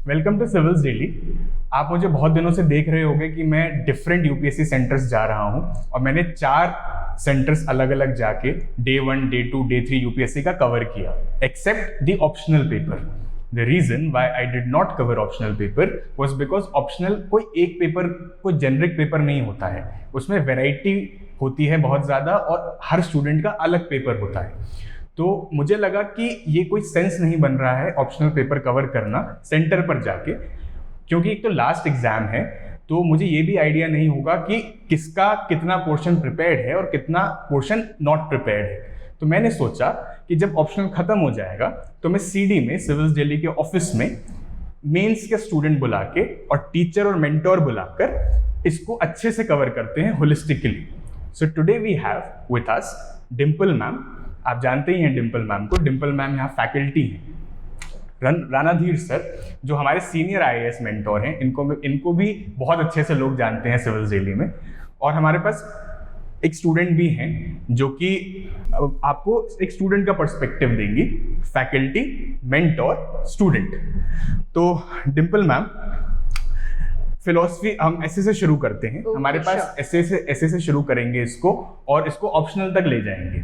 Welcome to civils daily. आप मुझे बहुत दिनों से देख रहे होंगे कि मैं डिफरेंट यूपीएससी सेंटर्स जा रहा हूं और मैंने 4 सेंटर्स अलग अलग जाके डे 1, डे 2, डे 3 यूपीएससी का कवर किया, except the optional paper. The reason why I did not cover optional paper was because optional कोई एक पेपर, कोई जेनरिक पेपर नहीं होता है, उसमें वेराइटी होती है बहुत ज़्यादा और हर स्टूडेंट का अलग पेपर होता है। तो मुझे लगा कि ये कोई सेंस नहीं बन रहा है ऑप्शनल पेपर कवर करना सेंटर पर जाके, क्योंकि एक तो लास्ट एग्जाम है, तो मुझे ये भी आइडिया नहीं होगा कि किसका कितना पोर्शन प्रिपेयर्ड है और कितना पोर्शन नॉट प्रिपेयर्ड है। तो मैंने सोचा कि जब ऑप्शनल खत्म हो जाएगा तो मैं सीडी में, सिविल्स दिल्ली के ऑफिस में मेंस के स्टूडेंट बुला के और टीचर और मेंटोर बुलाकर इसको अच्छे से कवर करते हैं holistically. So today we have with us Dimple ma'am. आप जानते ही हैं डिम्पल मैम को। डिम्पल मैम यहाँ फैकल्टी हैं। रानाधीर सर जो हमारे सीनियर आईएएस मेंटोर हैं, इनको भी बहुत अच्छे से लोग जानते हैं सिविल्स डेली में। और हमारे पास एक स्टूडेंट भी हैं जो कि आपको एक स्टूडेंट का पर्सपेक्टिव देंगी, फैकल्टी, मेंटोर, स्टूडेंट। तो डिम्पल मैम, फिलोसफी हम ऐसे से शुरू करते हैं। हमारे पास ऐसे से शुरू करेंगे इसको और इसको ऑप्शनल तक ले जाएंगे।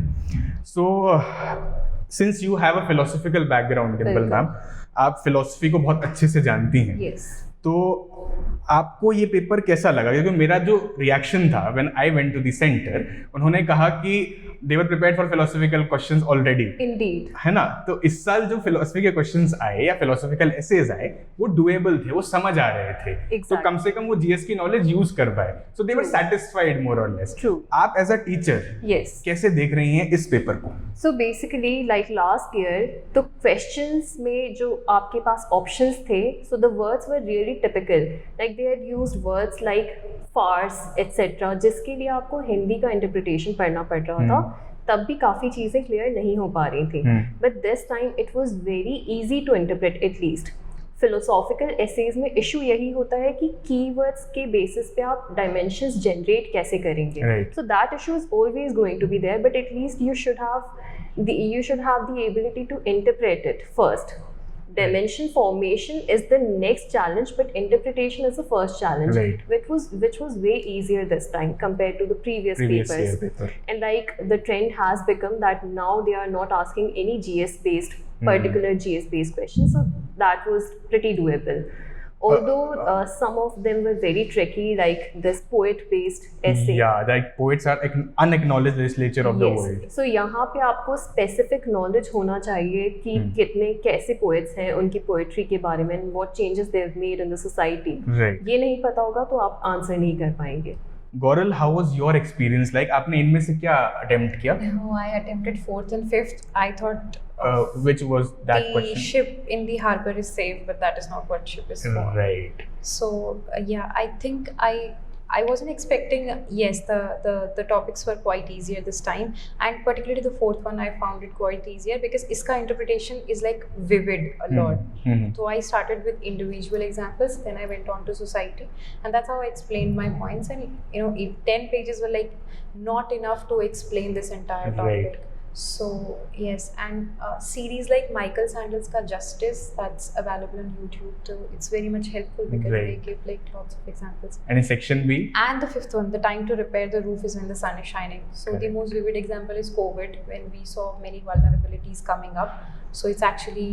So since you have a philosophical background Dimple ma'am, आप फिलोसफी को बहुत अच्छे से जानती हैं। yes. तो आपको ये पेपर कैसा लगा? क्योंकि मेरा जो रिएक्शन था when I went to the centre, उन्होंने कहा कि they were prepared for philosophical questions already, Indeed. है ना? तो इस साल जो फिलोसफी के क्वेश्चंस आए या फिलोसॉफिकल एसेज आए वो डुएबल थे, वो समझ आ रहे थे। Exactly. तो कम से कम वो जीएस की नॉलेज यूज कर पाए। सो दे वर सैटिस्फाइड मोर और लेस। True. आप एज अ टीचर Yes. कैसे देख रही हैं इस पेपर को? So basically, like last year, तो questions में जो आपके पास options थे, so the words were really typical. Like they had used words like farce, etc. जिसके लिए आपको हिंदी का interpretation पढ़ना पड़ रहा था। तब भी काफ़ी चीज़ें क्लियर नहीं हो पा रही थी। But this time it was very easy to interpret at least. Philosophical essays में इशू यही होता है कि कीवर्ड्स के बेसिस पे आप डायमेंशंस जनरेट कैसे करेंगे। So that issue is always going to be there, but at least you should have the ability to interpret it first. Dimension formation is the next challenge, but interpretation is the first challenge, which was way easier this time compared to the previous papers. And like the trend has become that now they are not asking any GS based questions, so that was pretty doable. Although some of them were very tricky, like this poet-based essay. Yeah, like poets are unacknowledged legislature of the world. So यहाँ पे आपको specific knowledge होना चाहिए कि कितने कैसे poets हैं, उनकी poetry के बारे में, what changes they have made in the society. Right. ये नहीं पता होगा तो आप आंसर नहीं कर पाएंगे। Goral, how was your experience? Like आपने इनमें से क्या attempt किया? No, I attempted 4th and 5th. I thought which was that the question? ship in the harbor is safe, but that is not what ship is for. Right. So yeah, I think I wasn't expecting. Yes, the topics were quite easier this time, and particularly the 4th one I found it quite easier because iska interpretation is like vivid a lot. So I started with individual examples, then I went on to society, and that's how I explained my points. And if 10 pages were like not enough to explain this entire topic. Right. So yes, and series like Michael Sandel's ka Justice, that's available on YouTube too. It's very much helpful because they give like lots of examples. And in section B? And the 5th one, the time to repair the roof is when the sun is shining. So the most vivid example is COVID, when we saw many vulnerabilities coming up. So it's actually,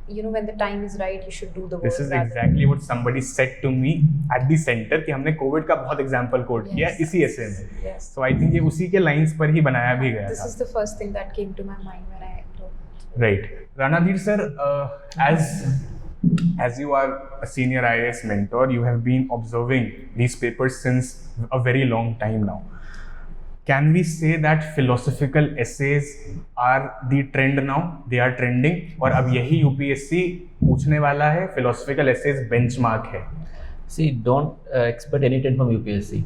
when the time is right, you should do the work. This is exactly what somebody said to me at the center कि हमने Covid का बहुत example coat किया इसी ऐसे में। So I think ये उसी के लाइंस पर ही बनाया भी गया था। This is the first thing that came to my mind when I wrote. Right. Ranadhir sir, as you are a senior IAS mentor, you have been observing these papers since a very long time now. Can we say that philosophical essays are the trend now? They are trending, और अब यही UPSC पूछने वाला है, philosophical essays benchmark है. See, don't expect any trend from UPSC.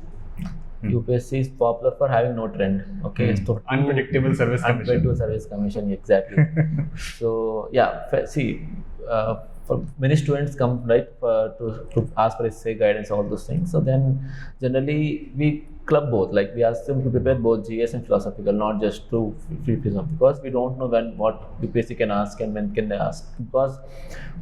UPSC is popular for having no trend. Okay, so unpredictable service commission, exactly. So yeah, see, for many students come right to ask for essay guidance, all those things. So then generally we club both. Like we ask them to prepare both GS and philosophical, not just to free philosophy, because we don't know when what UPSC can ask and when can they ask. Because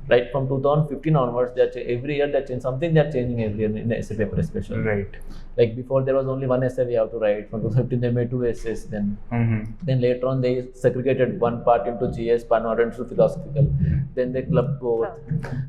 right from 2015 onwards, every year they're changing something. They're changing every year in the essay paper, especially. Right. Like before, there was only one essay we have to write. From 2015, they made 2 essays. Then later on, they segregated one part into GS, part into philosophical. Then they clubbed both.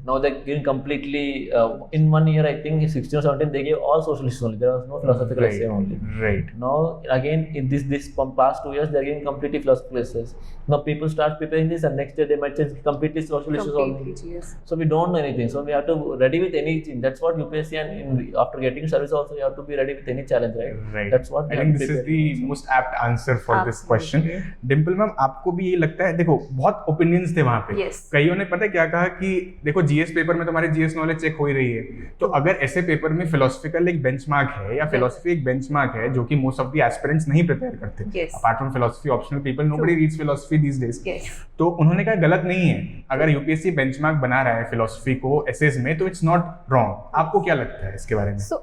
Now they're giving completely in 1 year. I think 16 or 17, they gave all social issues only. There was no philosophical essay only. Right. Now again in this from past 2 years, they're giving completely philosophical essays. Now people start preparing this, and next year they might change completely social issues only. Yes. So we don't know anything. So we have to ready with anything. That's what UPSC, and after getting service also, you have to be ready with any challenge, right? Right. That's what I think this is the most apt answer for this question. Dimple ma'am, आपको भी ये लगता है? देखो बहुत opinions थे वहाँ पे. Yes. कईयों ने पता है क्या कहा कि देखो जीएस पेपर में तुम्हारी जीएस नॉलेज चेक हो ही रही है, तो अगर ऐसे पेपर में फिलोसफिकल एक बेंचमार्क है या फिलोसफी एक बेंचमार्क है जो कि मोस्ट ऑफ द एस्पिरेंट्स नहीं प्रिपेयर करते, apart from philosophy optional people, nobody reads philosophy these days. तो उन्होंने कहा गलत नहीं है, अगर यूपीएससी बेंचमार्क बना रहा है फिलोसफी को एसेज में, तो इट्स नॉट रॉन्ग. आपको क्या लगता है इसके बारे में? So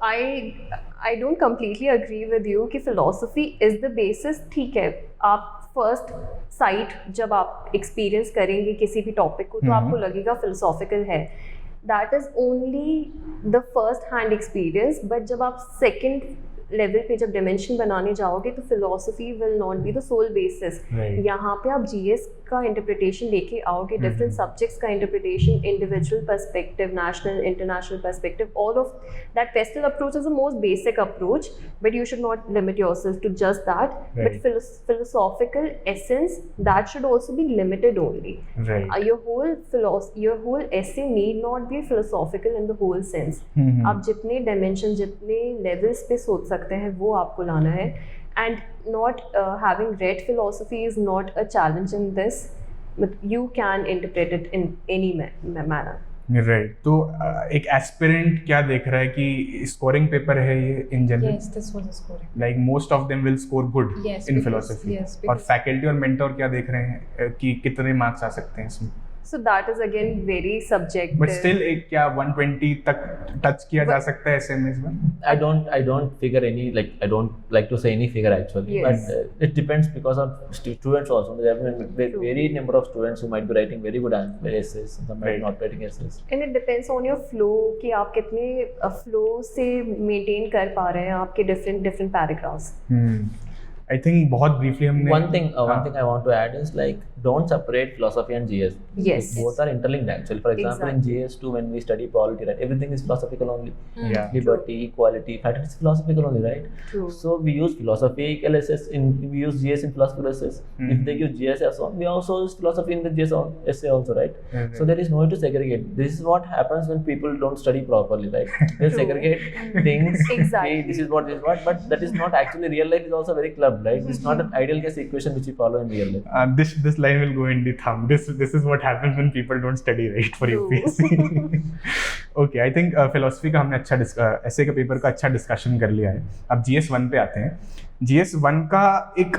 I don't completely agree with you कि philosophy is the basis. ठीक है, आप फर्स्ट साइट जब आप एक्सपीरियंस करेंगे किसी भी टॉपिक को, तो आपको लगेगा फिलोसॉफिकल है. That is only the first hand experience. But जब आप सेकेंड लेवल पे जब डिमेंशन बनाने जाओगे, तो philosophy will not be the sole basis. यहाँ पे आप जीएस का इंटरप्रिटेशन लेके आओगे, डिफरेंट सब्जेक्ट्स का interpretation, individual perspective, national international perspective, all of that PESTLE approach is the most basic approach, but you should not limit yourself to just that. But philosophical essence, that should also be limited only. Your whole essay need not be philosophical in the whole sense. आप जितने dimension, जितने levels पे सोच सकते हैं, वो आपको लाना है. And not having read philosophy is not a challenge in this, but you can interpret it in any manner. Right. तो एक एस्पिरेंट क्या देख रहा है कि स्कोरिंग पेपर है ये in general? Yes, this was a scoring. Like most of them will score good in philosophy. Yes, और फैकल्टी और मेंटोर क्या देख रहे हैं कि कितने मार्क्स आ सकते हैं इसमें? So that is again very subjective. But still एक क्या 120 तक टच किया जा सकता है ऐसे में इसमें? I don't figure any, like I don't like to say any figure actually. Yes. But it depends because of students also. There are very number of students who might be writing very good essays, some might not writing essays. And it depends on your flow कि आप कितने flow से maintain कर पा रहे हैं आपके different paragraphs. I think बहुत briefly हमने one thing I want to add is like don't separate philosophy and GS. Yes. Both are interlinked actually. For example, in GS2 when we study polity, right, everything is philosophical only. Yeah. Liberty, equality, fraternity is philosophical only, right? True. So we use philosophical essays we use GS in philosophical essays. If they give GS as well, we also use philosophy in the GS essay also, right? So there is no way to segregate. This is what happens when people don't study properly, right? They segregate things. Exactly. This is what, but that is not actually real life is also very clubbed, right? It's not an ideal case equation which we follow in real life. This line will go in the thumb. This is what happens when people don't study right for UPSC. Okay, I think philosophy का हमने अच्छा ऐसे का paper का अच्छा discussion कर लिया है. अब GS1 पे आते हैं. GS1 का एक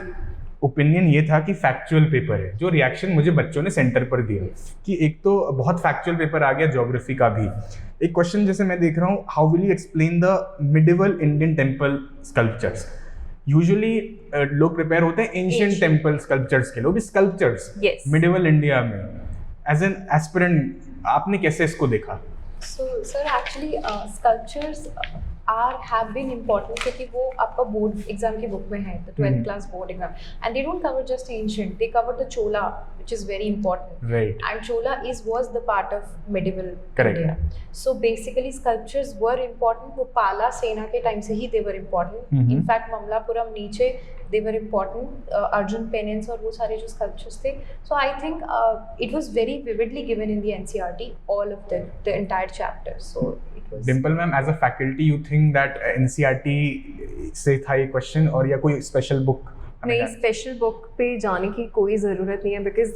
ओपिनियन ये था कि फैक्चुअल पेपर है. जो रिएक्शन मुझे बच्चों ने सेंटर पर दिया कि एक तो बहुत फैक्चुअल पेपर आ गया, ज्योग्राफी का भी. एक क्वेश्चन जैसे मैं देख रहा हूँ, how will you explain the medieval Indian temple sculptures? Usually लोग प्रिपेयर होते हैं एंशिएंट टेम्पल स्कल्पचर्स के लिए, वो भी स्कल्पचर्स मिडिवल इंडिया में. एज एन एस्पिरेंट आपने कैसे इसको देखा? So sir, actually sculptures have been important क्योंकि वो आपका बोर्ड एग्जाम की बुक में है, the 12th class board exam, and they don't cover just ancient, they cover the Chola, which is very important. Right. And Chola was the part of medieval Correct. India. So basically sculptures were important. वो पाला सेना के time से ही they were important. In fact Mamallapuram नीचे they were important. Arjun Penance और वो सारे जो sculptures थे. So I think it was very vividly given in the NCERT, all of them, the entire chapter. So it was. Dimple ma'am, as a faculty, you think that NCERT से था ये question और या कोई special book? नहीं, special book पे जाने की कोई ज़रूरत नहीं है, बिकॉज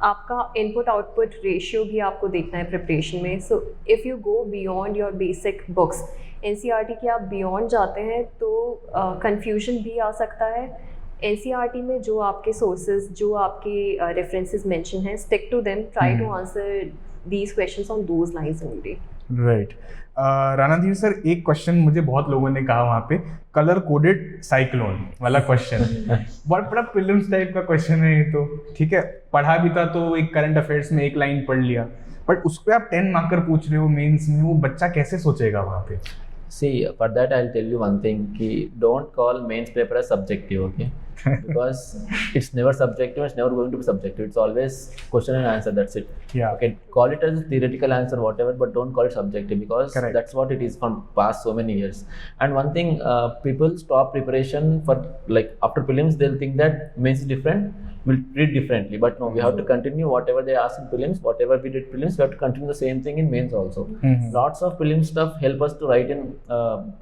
आपका इनपुट आउटपुट रेशियो भी आपको देखना है प्रिपरेशन में. So if you go beyond your basic books, NCERT के आप बियॉन्ड जाते हैं तो कंफ्यूजन भी आ सकता है. NCERT में जो आपके सोर्सेज, जो आपके रेफरेंसेस मेंशन हैं, stick to them, try to answer these questions on those lines only. Right. रानाधीर sir, एक क्वेश्चन मुझे बहुत लोगों ने कहा वहाँ पे, कलर कोडेड साइक्लोन वाला क्वेश्चन बहुत बड़ा फिल्म्स टाइप का क्वेश्चन है ये तो, ठीक है, पढ़ा भी था तो एक करंट अफेयर्स में एक लाइन पढ़ लिया, बट उस पर आप 10 मार्कर पूछ रहे हो मेंस में, वो बच्चा कैसे सोचेगा वहाँ पे? See, for that I'll tell you one thing, कि don't call mains paper as subjective, okay? Because it's never subjective, it's never going to be subjective. It's always question and answer, that's it. Yeah. Okay, call it as a theoretical answer, whatever, but don't call it subjective, because Correct. that's what it is from past so many years. And one thing, people stop preparation for, like, after prelims, they'll think that mains is different, we'll treat differently, but no, we have to continue whatever they ask in prelims, whatever we did prelims, we have to continue the same thing in mains also. Lots of prelim stuff help us to write in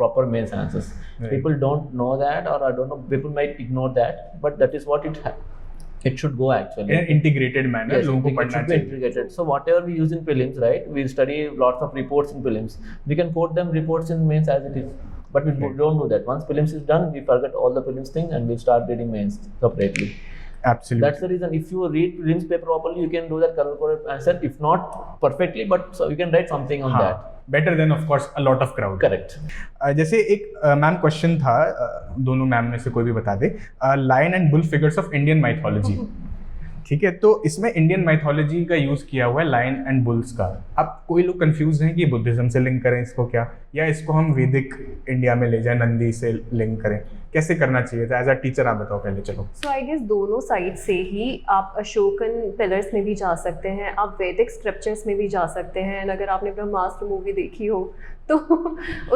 proper mains answers. Right. People don't know that, or I don't know, people might ignore that, but that is what it should go actually. In an integrated manner, Yes, लोगों को it पढ़ना should be चाहिए। integrated. So whatever we use in prelims, right, we study lots of reports in prelims. We can quote them reports in mains as it is, but we don't do that. Once prelims is done, we forget all the prelims thing and we start reading mains separately. Absolutely. That's the reason. If you read prelims paper properly, you can do that color coded answer. If not perfectly, but so you can write something on that. Better than of course a lot of crowd. Correct. जैसे एक ma'am question था, दोनों ma'am में से कोई भी बता दे, lion and bull figures of Indian mythology, ठीक है, तो इसमें इंडियन माइथोलॉजी का यूज किया हुआ है लायन एंड बुल्स का। अब कोई लोग कंफ्यूज हैं कि बुद्धिज्म से लिंक करें इसको क्या, या इसको हम वैदिक इंडिया में ले जाएं, नंदी से लिंक करें, कैसे करना चाहिए था? एज अ टीचर आप बताओ पहले। चलो, सो आई गेस दोनों साइड से ही आप अशोकन पिलर्स में भी जा सकते हैं, आप वैदिक स्क्रिप्चर्स में भी जा सकते हैं। and अगर आपने ब्रह्मास्त्र मूवी देखी हो तो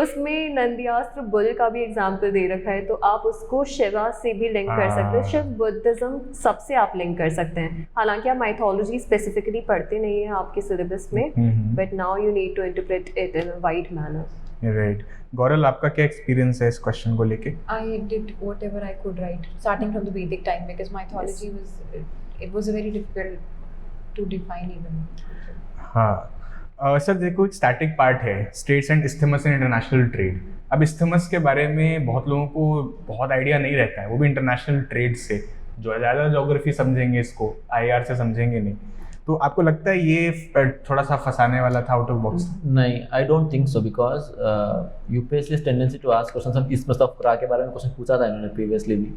उसमें नंदियास्त्र बुल का भी एग्जाम्पल दे रखा है, तो आप उसको शिवा से भी लिंक कर सकते हैं, शिव बुद्धिज्म सबसे आप लिंक कर सकते हैं। हालांकि आप माइथोलॉजी स्पेसिफिकली पढ़ते नहीं हैं आपके सिलेबस में, but now you need to interpret it in a wide manner. Right. Gaurav, आपका क्या एक्सपीरियंस है इस क्वेश्चन को लेके? I did whatever I could write, starting from the Vedic time, because mythology was very difficult to define even. हाँ sir, देखो एक static part है, states and isthmus and international trade. अब इस्थमस के बारे में बहुत लोगों को बहुत आइडिया नहीं रहता है, वो भी इंटरनेशनल ट्रेड से, जो ज़्यादा ज्योग्राफी समझेंगे इसको, IR से समझेंगे नहीं, तो आपको लगता है ये थोड़ा सा फंसाने वाला था आउट ऑफ बॉक्स? नहीं, I don't think so, because UPSC tendency to ask question. हम इसमस ऑफ क्रा के बारे में क्वेश्चन पूछा था इन्होंने प्रीवियसली भी।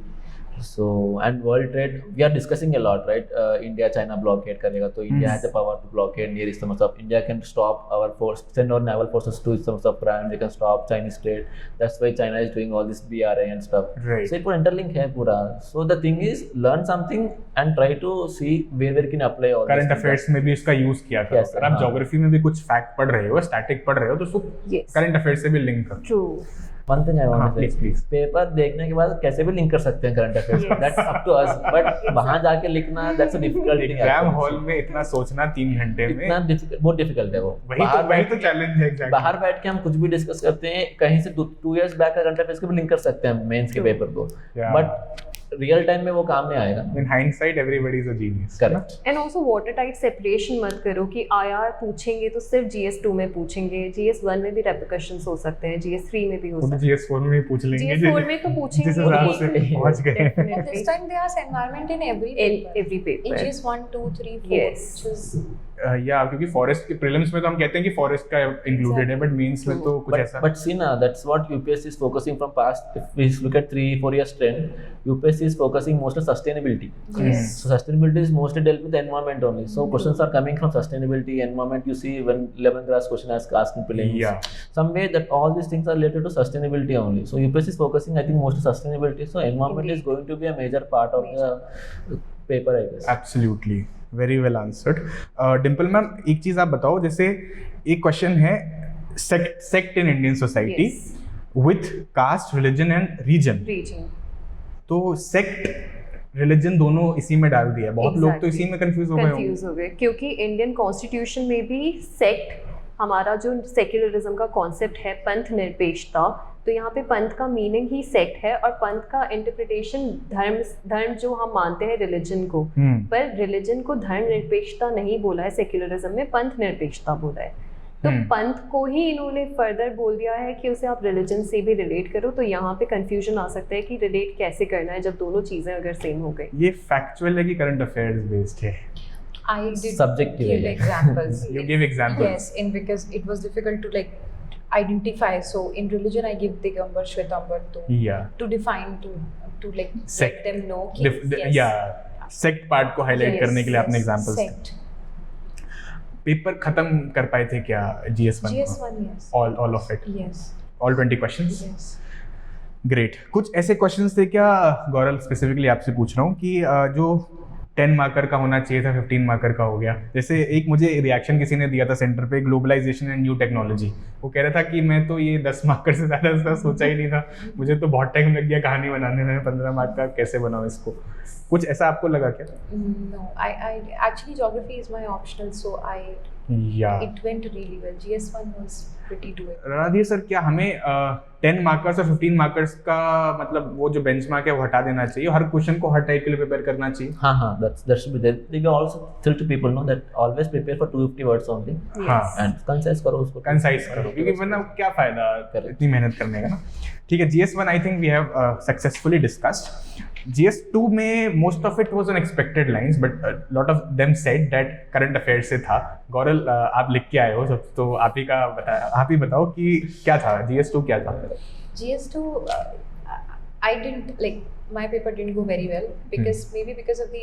So, and world trade, we are discussing a lot, right? India China blockade करेगा, तो India has the power to blockade near Isthmus of India can stop our force, send our naval forces to Isthmus of Iran, they can stop Chinese trade. That's why China is doing all this BRI and stuff. Right. So, it पूरा interlink है पूरा. So, the thing is, learn something and try to see where can apply all this. Current affairs में भी इसका use किया करो। Yes, अगर आप हाँ। ज्योग्राफी में भी कुछ फैक्ट पढ़ रहे हो, स्टैटिक पढ़ रहे हो, तो उसको Yes. करंट अफेयर्स से भी लिंक करो। True. One thing I want हाँ, to say, please. पेपर देखने के बाद कैसे भी लिंक कर सकते हैं current affairs, Yes. that's up to us, but वहाँ जाके लिखना that's a difficult thing. Exam actually. Hall में इतना सोचना 3 घंटे में, इतना बहुत डिफिकल्ट है वो। वही तो चैलेंज है। एग्जैक्टली। बाहर बैठ के हम कुछ भी डिस्कस करते हैं, कहीं से 2 years बैक का करंट अफेयर्स को भी लिंक कर सकते हैं मेंस के पेपर को, Yeah. बट रियल टाइम में वो काम नहीं आएगा। In hindsight everybody is a genius. Correct. And also water type separation मत करो कि IR पूछेंगे तो सिर्फ GS2 में पूछेंगे, GS1 में भी रेpercussions हो सकते हैं, GS3 में भी हो वो सकते तो GS4 में भी पूछ लेंगे। हैं। GS4 में तो पूछेंगे जिस हिसाब से ही, पहुंच गए। And definitely. this time they ask environment in every In paper. every paper. In GS 1, 2, 3, 4, Yes. which is या क्योंकि फॉरेस्ट के प्रीलिम्स में तो हम कहते हैं कि फॉरेस्ट का इंक्लूडेड है, बट मेंस में तो कुछ ऐसा। But see now, that's what UPSC is focusing from past. If we look at 3-4 years trend, UPSC is focusing most on sustainability. Yes. So sustainability is mostly dealt with the environment only. So questions are coming from sustainability, environment. You see when 11th class question asked in prelims. Yeah. Some way that all these things are related to sustainability only. So UPSC is focusing, I think, most on sustainability. So environment is going to be a major part of the paper, I guess. Absolutely, very well answered. Dimple ma'am, एक चीज आप बताओ, जैसे एक question है, sect in Indian society with caste, religion and region. region. तो sect, religion दोनों इसी में डाल दिया है, बहुत लोग तो इसी में कंफ्यूज हो गए होंगे। कंफ्यूज हो गए क्योंकि इंडियन कॉन्स्टिट्यूशन में भी सेक्ट, हमारा जो सेक्युलरिज्म का कॉन्सेप्ट है, पंथ निरपेक्षता, तो यहाँ पे पंथ का मीनिंग ही सेक्ट है, और पंथ का इंटरप्रिटेशन धर्म जो हम मानते हैं रिलीजन को, पर रिलीजन को धर्म निरपेक्षता नहीं बोला है सेक्युलरिज्म में, पंथ निरपेक्षता बोला है। तो पंथ को ही इन्होंने फर्दर बोल दिया है कि उसे आप रिलीजन से भी रिलेट करो, तो यहाँ पे कंफ्यूजन आ सकता है कि रिलेट कैसे करना है जब दोनों चीज़ें अगर सेम हो गई। ये फैक्चुअल है कि करंट अफेयर्स बेस्ड है? I did Subjective, give yeah. examples. You give examples. Yes, and because it was difficult to like identify. So in religion, I give Digambar, Shwetambar Yeah. to define to like Sect. let them know. कि yes, yeah, sect part को highlight yes, करने के लिए आपने yes, examples थे. sect. Paper खत्म कर पाए थे क्या GS1 को? GS1, yes. All of it. Yes. All 20 questions. Yes. Great. कुछ ऐसे क्वेश्चंस थे क्या गौरव, स्पेसिफिकली आपसे पूछ रहा हूँ कि जो 10 मार्कर का होना चाहिए था 15 मार्कर का हो गया. जैसे एक मुझे रिएक्शन किसी ने दिया था सेंटर पे, ग्लोबलाइजेशन एंड न्यू टेक्नोलॉजी. वो कह रहा था कि मैं तो ये 10 मार्कर से ज़्यादा इसका सोचा ही नहीं था, मुझे तो बहुत टाइम लग गया कहानी बनाने में, 15 मार्क का कैसे बनाऊँ इसको. कुछ ऐसा आपको लगा क्या? No, I actually geography is my optional, so या it went really well. GS1 was pretty doable. Randhir sir, क्या हमें 10 मार्कर्स और 15 मार्कर्स का मतलब वो जो बेंचमार्क है वो हटा देना चाहिए, हर क्वेश्चन को हर टाइप के लिए प्रिपेयर करना चाहिए? हाँ, that should be there. They can also tell to people know that always prepare for 250 words only. हाँ, And concise करो उसको. कंसाइज करो, क्योंकि वरना क्या फायदा इतनी मेहनत करने का ना. ठीक है, GS1 I think we have successfully discussed. GS2 में most of it was unexpected lines, but lot of them said that current affair से था. गौरव, आप लिख के आए हो सब, तो आप ही बताओ कि क्या था GS2, क्या था? GS2, I didn't like my paper didn't go very well because maybe because of the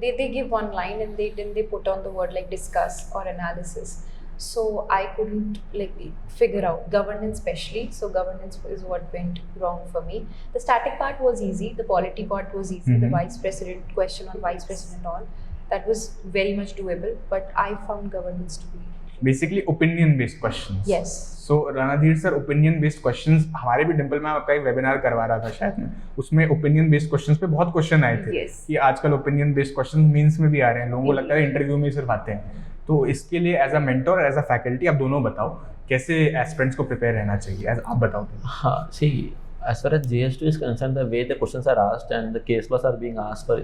they give one line and they put on the word like discuss or analysis. So I couldn't like figure out governance especially. So governance is what went wrong for me. The static part was easy. The polity part was easy. The vice president question on vice president all that was very much doable. But I found governance to be basically opinion based questions. yes. So Randhir sir, opinion based questions हमारे भी डिम्पल में आपका एक webinar करवा रहा था शायद में, उसमें ओपिनियन बेस्ड क्वेश्चंस पे बहुत क्वेश्चन आए थे. Yes. कि आजकल ओपिनियन बेस्ड क्वेश्चंस मींस में भी आ रहे हैं, लोगों को लगता है इंटरव्यू में ही सिर्फ आते हैं. तो इसके लिए एज अ मेंटर और एज अ फैकल्टी आप दोनों बताओ कैसे एस्पिरेंट्स को प्रिपेयर रहना चाहिए, आप बताओ. हाँ, see, as far as GS2 is concerned, the way the questions are asked and the case laws are being asked for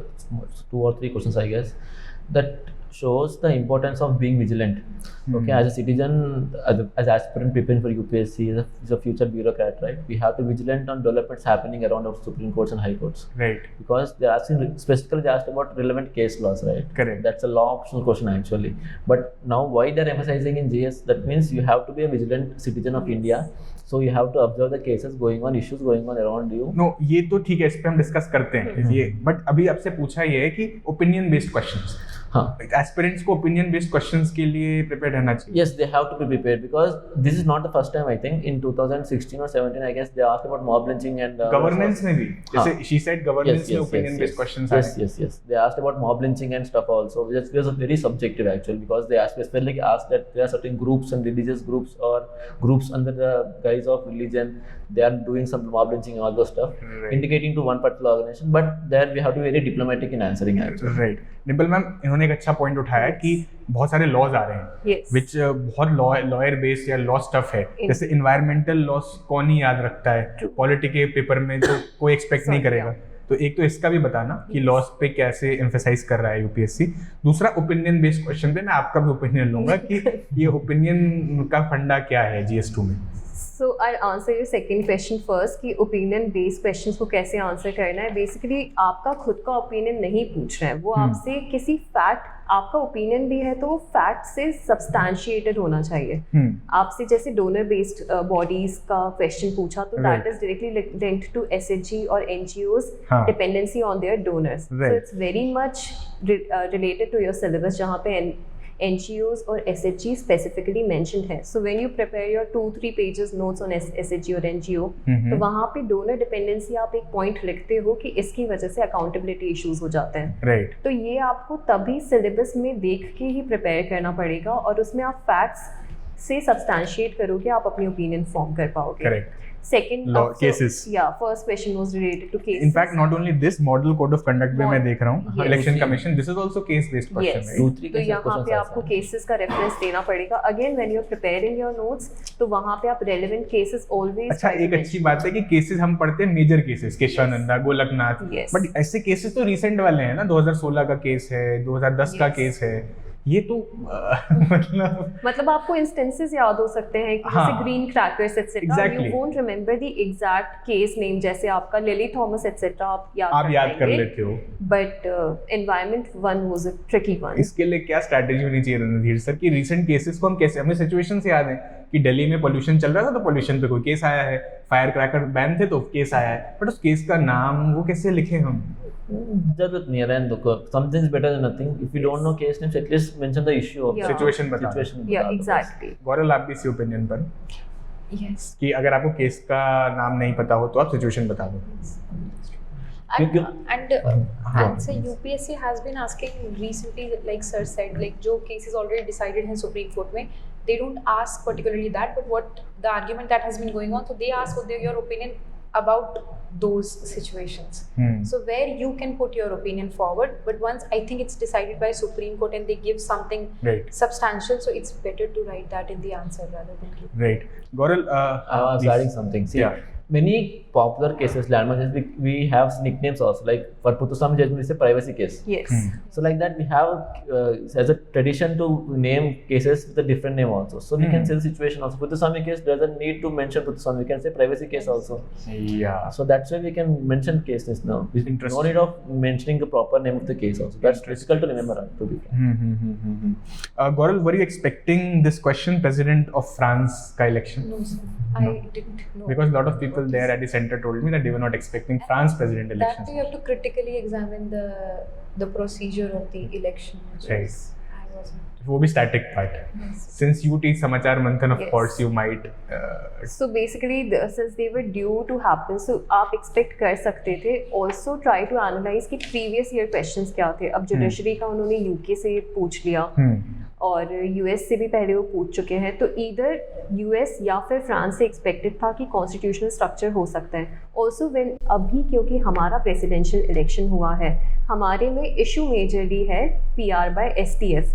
2 or 3 questions, I guess, that shows the importance of being vigilant. Okay, as a citizen, as aspirant preparing for UPSC, as a future bureaucrat, right? We have to be vigilant on developments happening around our Supreme Courts and High Courts. Right. Because they are asking specifically, they asked about relevant case laws, right? Correct. That's a law optional question actually. But now why they're emphasizing in GS? That means you have to be a vigilant citizen of India. So you have to observe the cases going on, issues going on around you. No, ये तो ठीक है, इस पे हम discuss करते हैं ये, बट अभी आपसे पूछा ये है कि ओपिनियन बेस्ड क्वेश्चंस, हाँ, एस्पिरेंट्स को ओपिनियन बेस्ड क्वेश्चंस के लिए प्रिपेयर रहना चाहिए. yes, they have to be prepared because this is not the first time. I think in 2016 or 17, I guess they asked about mob lynching and governance में भी, जैसे she said governance में opinion based questions आए. yes. They asked about mob lynching and stuff also, which is very subjective actually, because they especially asked that there are certain groups and religious groups or groups under the guise of religion, they are doing some mob lynching and all those stuff, Right. indicating to one particular organization. But there we have to be very diplomatic in answering actually. Right. Dimple ma'am, इन्होंने एक अच्छा point उठाया कि बहुत सारे laws आ रहे हैं Yes. विच बहुत लॉयर बेस्ड या लॉ स्टफ है. जैसे इन्वायरमेंटल लॉस कौन ही याद रखता है, True. पॉलिटी के पेपर में तो कोई एक्सपेक्ट नहीं करेगा. तो एक तो इसका भी बताना कि लॉस पे कैसे एम्फेसाइज कर रहा है यूपीएससी. दूसरा, ओपिनियन बेस्ड क्वेश्चन पे मैं आपका भी ओपिनियन लूंगा कि ये ओपिनियन का फंडा क्या है GS2 में. So I'll answer your second question first कि opinion based questions को कैसे आंसर करना है. बेसिकली आपका खुद का ओपिनियन नहीं पूछ रहे हैं, वो आपसे किसी फैक्ट, आपका ओपिनियन भी है तो वो फैक्ट से सब्सटैंशिएटेड होना चाहिए. आपसे जैसे डोनर बेस्ड बॉडीज का क्वेश्चन पूछा तो that is directly linked to SHG और NGOs dependency on their donors. So it's very much related to your syllabus जहाँ पे NGOs और SHG specifically mentioned है. So when you prepare your 2-3 pages notes on SHG और NGO, तो वहाँ पे donor dependency आप एक point लिखते हो कि इसकी वजह से accountability issues हो जाते हैं. राइट. तो ये आपको तभी syllabus में देख के ही prepare करना पड़ेगा और उसमें आप facts से substantiate करोगे, आप अपनी opinion form कर पाओगे. Correct. Second, Law cases. Yeah, first question was related to cases. In fact not only this, model code of conduct में मैं देख रहा हूँ, Yes. Election commission, this is also case based question, Yes. Right? 2-3 तो cases यहाँ questions पे are आपको asked. Cases का रेफरेंस देना पड़ेगा. Again when you are preparing your notes तो वहाँ पे आप रेलेवेंट केसेस ऑलवेज. अच्छा, एक अच्छी बात है कि केसेस हम पढ़ते हैं major cases, Kesavananda, Golaknath, Yes. But ऐसे केसेस तो रिसेंट वाले हैं ना, 2016 का केस है, 2010 का Yes. केस है, ये तो मतलब आपको इंस्टेंसेस याद हो सकते हैं कि हाँ, जैसे green crackers etcetera, exactly. You won't remember the exact case name, जैसे आपका लिली थॉमस एक्सेट्रा आप याद कर लेते हो, but environment one was a tricky one. इसके लिए क्या स्ट्रैटेजी होनी चाहिए रणधीर सर कि रिसेंट केसेस को हम कैसे, हमें सिचुएशन से याद है कि दिल्ली में पोल्यूशन चल रहा था तो पोल्यूशन पे कोई केस आया है, फायर क्रैकर बैन थे तो केस आया है, बट उस केस का नाम वो कैसे लिखे हम? जरूरत नहीं है, रहने दो, something is better than nothing. If you don't know case names, at least mention the issue of Yeah. Situation बता दो। situation. या बता दो बस। एग्जैक्टली। गौरव आप भी इसी ओपिनियन पर Yes. कि अगर आपको केस का नाम नहीं पता हो तो आप सिचुएशन बता दो। हाँ। And so UPSC has been asking recently, like sir said, like जो cases already decided in Supreme Court में, they don't ask particularly that, but what the argument that has been going on, so they ask what your opinion about those situations. So where you can put your opinion forward, but once I think it's decided by Supreme Court and they give something Right. substantial, so it's better to write that in the answer rather than give. Right. Gaural, I was adding something. See, Yeah. many popular cases, landmark cases, we have nicknames also. Like for Puthuswamy judgment, it's a privacy case. Yes. So like that, we have as a tradition to name cases with a different name also. So we can say the situation also. Puthuswamy case doesn't need to mention Puthuswamy. We can say privacy case also. Yeah. So that's why we can mention cases now. Interesting. No need of mentioning the proper name of the case also. That's difficult to remember. To be frank. Gaural, were you expecting this question, President of France का election? No, sir. I didn't know. Because a lot of people there at the center told me that they were not expecting France president That elections. you have to critically examine the procedure of the election. which Right. was- I wasn't. वो भी static part. Since you teach समाचार मंथन, of Yes. course you might. So basically, since they were due to happen, so आप expect कर सकते थे. Also try to analyze कि previous year questions क्या थे. अब जुडिशरी का उन्होंने UK से पूछ लिया और US से भी पहले वो पूछ चुके हैं, तो इधर US या फिर फ्रांस से एक्सपेक्टेड था कि कॉन्स्टिट्यूशनल स्ट्रक्चर हो सकता है. ऑल्सो व्हेन अभी क्योंकि हमारा प्रेसिडेंशियल इलेक्शन हुआ है, हमारे में इशू मेजरली है PR by STF,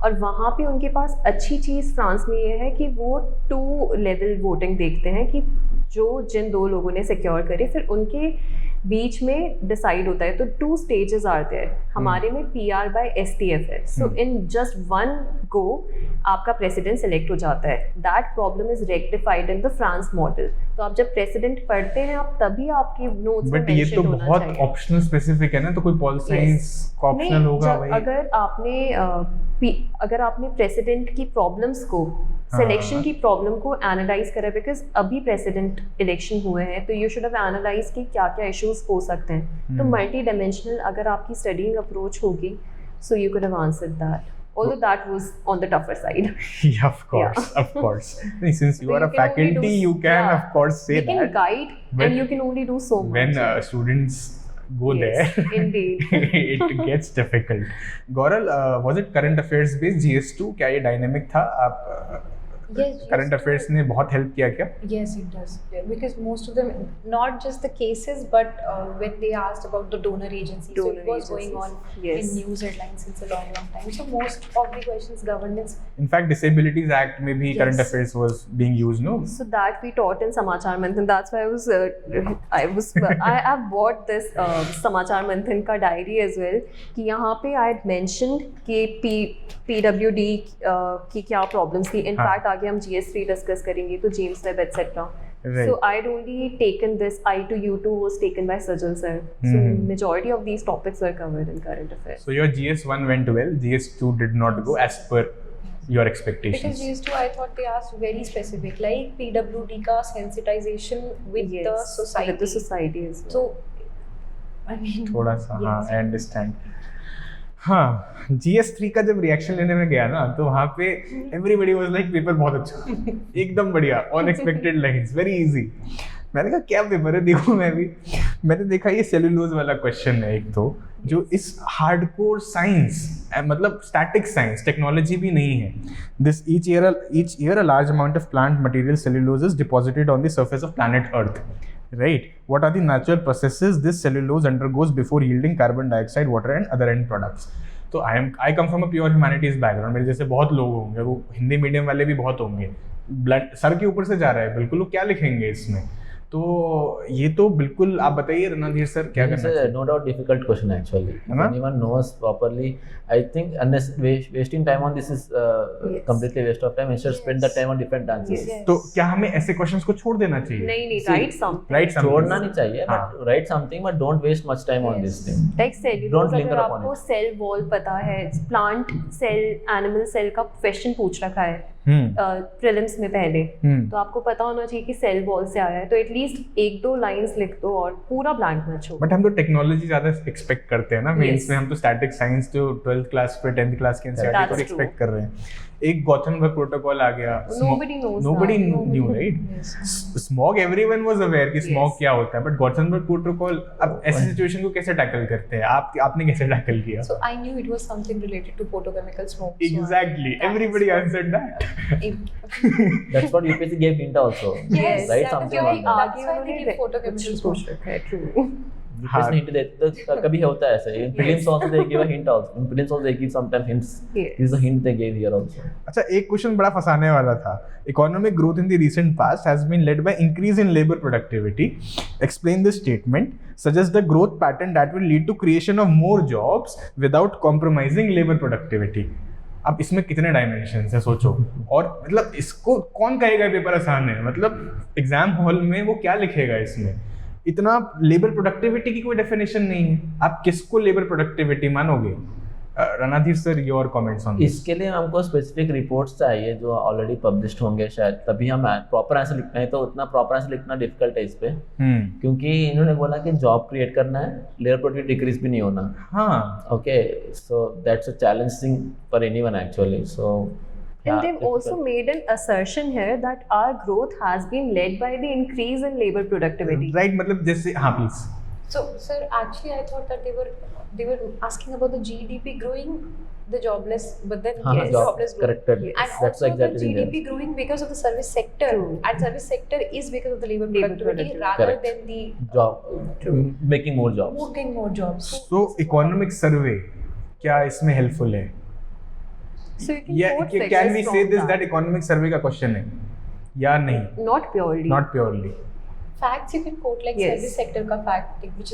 और वहाँ पे उनके पास अच्छी चीज़ फ्रांस में ये है कि वो 2 लेवल वोटिंग देखते हैं कि जिन 2 लोगों ने सिक्योर करी फिर उनके बीच में डिसाइड होता है. तो 2 स्टेजेस आर देयर. हमारे में PR by STF है. सो इन जस्ट 1 गो आपका प्रेसिडेंट सेलेक्ट हो जाता है. That problem is rectified in the France model. तो आप जब प्रेसिडेंट पढ़ते हैं आप तभी आपकी नोट्स में बट ये मेंशन तो होना बहुत चाहिए. ऑप्शनल स्पेसिफिक है ना, तो कोई पॉल साइंस का ऑप्शनल नहीं, होगा जब वही. अगर आपने प्रेसिडेंट की प्रॉब्लम्स को सिलेक्शन की प्रॉब्लम को एनालाइज करा, बिकॉज अभी प्रेसिडेंट इलेक्शन हुए हैं तो यू शुड हैव एनालाइज कि क्या क्या इश्यूज हो सकते हैं. तो मल्टी डायमेंशनल अगर आपकी स्टडीइंग अप्रोच होगी, so you could have answered that. Although that was on the tougher side. Yeah, of course, of course. Since you So are a you can only faculty, do- you can yeah. of course say You can that. guide When- and you can only do so much. When students go Yes, there, indeed. it gets difficult. Gaural, was it current affairs based GS2? क्या ये dynamic था? आप Yes, current yes, affairs ने बहुत help किया क्या? Yes, it does. Yeah, because most of them, not just the cases, but when they asked about the donor agency, so Donor it was going on agencies, yes. in news headlines since a long, long time. So most of the questions, governance. In fact, Disabilities Act में भी current Yes. affairs was being used, no? So that we taught in Samachar Manthan. That's why I've bought this Samachar Manthan का diary as well. कि यहाँ पे I had mentioned कि PWD की क्या problems थी. In हाँ. fact आगे हम GS3 discuss करेंगे तो James Webb etc. Right. So I'd only taken this. I2 U2 was taken by Sajal sir. So majority of these topics were covered in current affairs. So your GS1 went well, GS2 did not go as per your Because expectations. GS2, I thought they asked very specific, like PWD ka sensitization with Yes, the society. With the society as well. So, I mean, थोड़ा सा हाँ, yes. I understand. हाँ, GS3 का जब reaction लेने में गया ना तो वहाँ पे एवरीबडी वाज लाइक पेपर बहुत अच्छा, एकदम बढ़िया, अनएक्सपेक्टेड लाइंस, वेरी इजी. मैंने कहा क्या पेपर है, देखो मैंने देखा ये सेलुलोज वाला क्वेश्चन है एक तो, जो इस हार्डकोर साइंस मतलब स्टैटिक साइंस टेक्नोलॉजी भी नहीं है. This each year a large amount of plant material cellulose is deposited on the surface of planet earth. Right. What are the natural processes this cellulose undergoes before yielding carbon dioxide, water and other end products? तो I come from a pure humanities background. मेरे जैसे बहुत लोग होंगे, वो Hindi medium वाले भी बहुत होंगे. ब्लड सर के ऊपर से जा रहा है बिल्कुल, वो क्या लिखेंगे इसमें. तो ये तो बिल्कुल, आप बताइए रणधीर सर क्या It's करना a चाहिए? no doubt difficult question actually. If है ना? anyone knows properly, I think unless wasting time on this is Yes. completely waste of time. Instead, spend the time on different dances. Yes. तो क्या हमें ऐसे questions को छोड़ देना चाहिए? नहीं See, राइट समथिंग राइट छोड़ना नहीं चाहिए, हाँ. but write something, but don't waste much time on this thing. Like cellulose, Don't linger अगर upon आपको it. सेल वॉल पता है, प्लांट सेल, एनिमल सेल का क्वेश्चन पूछ रखा है प्रीलिम्स में पहले, तो आपको पता होना चाहिए कि सेल वॉल से आया है, तो एटलीस्ट एक दो लाइंस लिख दो और पूरा ब्लैंक ना छोड़ो। बट हम तो टेक्नोलॉजी ज्यादा एक्सपेक्ट करते हैं ना मेंस Yes. में, हम तो स्टैटिक साइंस जो 12th क्लास पे 10th क्लास के एनसीईआरटी That's पर true. एक्सपेक्ट कर रहे हैं। एक गॉथेनबर्ग प्रोटोकॉल आ गया, Nobody knows nobody that. knew, right? Smog everyone was aware कि स्मॉग Yes. क्या होता है, बट गॉथेनबर्ग प्रोटोकॉल अब ऐसी सिचुएशन को कैसे टैकल करते हैं? आपने कैसे टैकल किया? So I knew it was something related to photochemical smoke. so I- Exactly, that everybody is answered that. what- That's what UPSC gave hint also. Yes, Write that is something why on that. that's why they give photochemical smoke. पूछ रखा है, true. हाँ. UPSC hint देते कभी होता है ऐसे. In prelims also they give a hint also. In prelims also they give sometimes hints. Yes. This is the hint they gave here also. अच्छा, एक क्वेश्चन बड़ा फंसाने वाला था। Economic growth in the recent past has been led by increase in labour productivity. Explain the statement, suggest the growth pattern that will lead to creation of more jobs without compromising labour productivity. अब इसमें कितने dimensions है सोचो, और मतलब इसको कौन कहेगा पेपर आसान है? मतलब एग्जाम हॉल में वो क्या लिखेगा इसमें? इतना लेबर प्रोडक्टिविटी की कोई डेफिनेशन नहीं है, आप किसको लेबर प्रोडक्टिविटी मानोगे? Randhir sir, your comments on इसके लिए हमको स्पेसिफिक रिपोर्ट्स चाहिए जो ऑलरेडी पब्लिश्ड होंगे शायद, तभी हम प्रॉपर आंसर लिखना है। तो उतना प्रॉपर आंसर लिखना डिफिकल्ट है इस पे, क्योंकि इन्होंने बोला कि जॉब क्रिएट करना है, लेबर प्रोडक्टिविटी डिक्रीज भी नहीं होना। हाँ, okay, so that's a challenging for anyone actually. So And they've also made an assertion here that our growth has been led by the increase in labor productivity. Right, मतलब जैसे, हाँ please. So, sir, actually, I thought that they were asking about the GDP growing, the jobless, but then हाँ, yes, job jobless growth. corrected. Yes. And That's also exactly the the GDP growing because of the service sector, True. and service sector is because of the labor Labor productivity productivity. rather Correct. than the job making more jobs. working more jobs. So economic survey क्या इसमें helpful है? So you can या quote can we figures से from this that. That economic survey का question है या नहीं? Not purely. Not purely. Facts you can quote like Yes. service sector का fact, like, which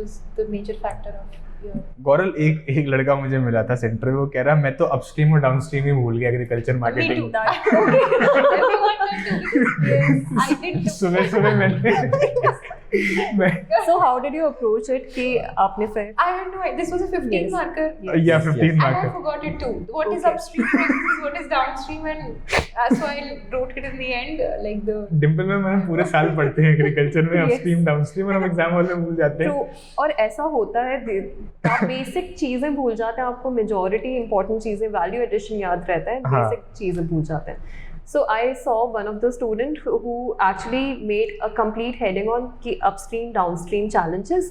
is the major factor of your. गौरल, एक लड़का मुझे मिला था सेंटर में, वो कह रहा मैं तो अपस्ट्रीम और डाउनस्ट्रीम ही भूल गया agriculture Me too. Marketing. That okay. Everyone that too. Yes, I did too. सुबह सुबह मैंने So how did you approach it कि आपने फिर I had no idea. This was a 15 Yes. marker. या 15 And I marker. forgot it too. What is Okay. upstream versus what is downstream, and so I wrote it in the end, like the. Dimple में हम पूरे साल पढ़ते हैं agriculture में Yes. Upstream downstream, और हम एग्जाम हॉल में भूल जाते हैं। True. और ऐसा होता है, आप बेसिक चीजें भूल जाते हैं, आपको मेजॉरिटी इंपॉर्टेंट चीजें, वैल्यू एडिशन याद रहता है, हाँ. बेसिक चीजें भूल जाते हैं। So I saw one of the student who actually made a complete heading on कि upstream downstream challenges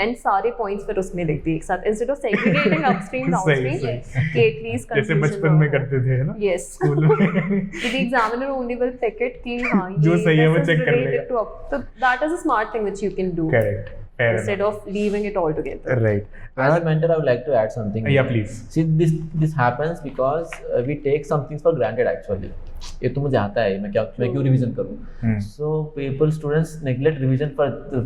and सारे points फिर उसमें लिख दिए एक साथ, instead of segregating upstream सही, downstream सही। कि at least जैसे confusion बचपन ना में हो। करते थे, है ना? Yes. स्कूल में। The examiner only will pick it कि हाँ जो ये सही है वो this is check कर related लेगा। to up- So that is a smart thing which you can do Correct. Fair instead of leaving it all together. Right. As a mentor, I would like to add something. Yeah, please. See, this happens because we take some things for granted actually. ये तो मुझे आता है, मैं क्यों revision करूँ? So people, students neglect revision for the